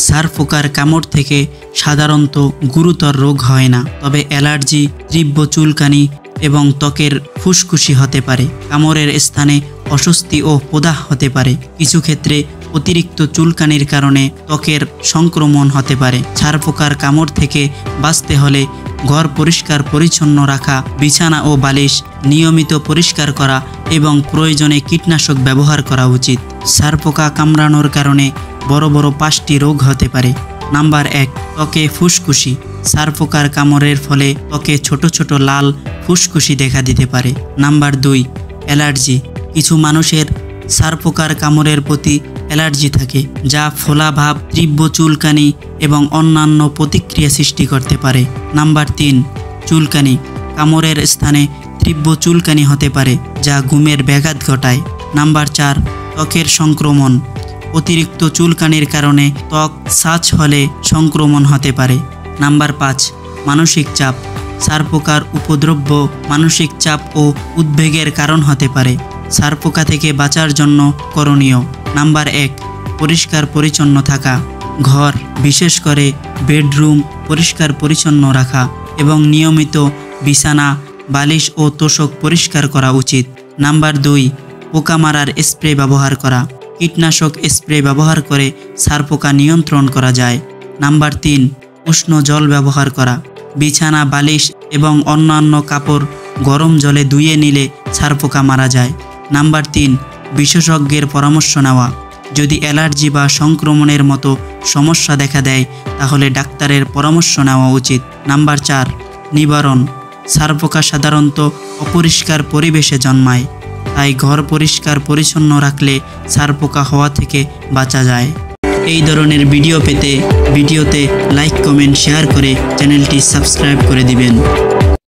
সার পোকার কামড় থেকে সাধারণত গুরুতর রোগ হয় না, তবে অ্যালার্জি, তীব্র চুলকানি এবং ত্বকের ফুসকুশি হতে পারে। কামড়ের স্থানে অস্বস্তি ও প্রদাহ হতে পারে। কিছু ক্ষেত্রে অতিরিক্ত চুলকানির কারণে ত্বকের সংক্রমণ হতে পারে। ছার পোকার কামড় থেকে বাঁচতে হলে ঘর পরিষ্কার পরিচ্ছন্ন রাখা, বিছানা ও বালিশ নিয়মিত পরিষ্কার করা এবং প্রয়োজনে কীটনাশক ব্যবহার করা উচিত। ছার পোকা কামড়ানোর কারণে বড় বড় 5টি রোগ হতে পারে। নাম্বার 1, ত্বকে ফুসকুশি। ছার পোকার কামড়ের ফলে ত্বকে ছোট ছোট লাল ফুসকুশি দেখা দিতে পারে। Number 2, allergy. কিছু মানুষের ছার পোকার কামড়ের প্রতি অ্যালার্জি থাকে, যা ফোলা ভাব, তীব্র চুলকানি এবং অন্যান্য প্রতিক্রিয়া সৃষ্টি করতে পারে। নাম্বার 3, চুলকানি। কামড়ের স্থানে তীব্র চুলকানি হতে পারে, যা ঘুমের ব্যাঘাত ঘটায়। নাম্বার 4, ত্বকের সংক্রমণ। অতিরিক্ত চুলকানির কারণে ত্বক ছাঁচ হলে সংক্রমণ হতে পারে। নাম্বার 5, মানসিক চাপ। ছার পোকার উপদ্রব মানসিক চাপ ও উদ্বেগের কারণ হতে পারে। ছার পোকা থেকে বাঁচার জন্য করণীয়: নাম্বার 1, পরিষ্কার পরিচ্ছন্ন থাকা। ঘর, বিশেষ করে বেডরুম পরিষ্কার পরিচ্ছন্ন রাখা এবং নিয়মিত বিছানা, বালিশ ও তোশক পরিষ্কার করা উচিত। নাম্বার 2, পোকা মারার স্প্রে ব্যবহার করা। কীটনাশক স্প্রে ব্যবহার করে ছার পোকা নিয়ন্ত্রণ করা যায়। নাম্বার 3, উষ্ণ জল ব্যবহার করা। বিছানা, বালিশ এবং অন্যান্য কাপড় গরম জলে ধুয়ে নিলে ছার পোকা মারা যায়। নাম্বার 3, বিশেষজ্ঞের পরামর্শ নেওয়া। যদি অ্যালার্জি বা সংক্রমণের মতো সমস্যা দেখা দেয় তাহলে ডাক্তারের পরামর্শ নেওয়া উচিত। নাম্বার 4, নিবারণ। ছার পোকা সাধারণত অপরিষ্কার পরিবেশে জন্মায়, তাই ঘর পরিষ্কার পরিচ্ছন্ন রাখলে ছার পোকা হওয়া থেকে বাঁচা যায়। এই ধরনের ভিডিও পেতে ভিডিওতে লাইক, কমেন্ট, শেয়ার করে চ্যানেলটি সাবস্ক্রাইব করে দিবেন।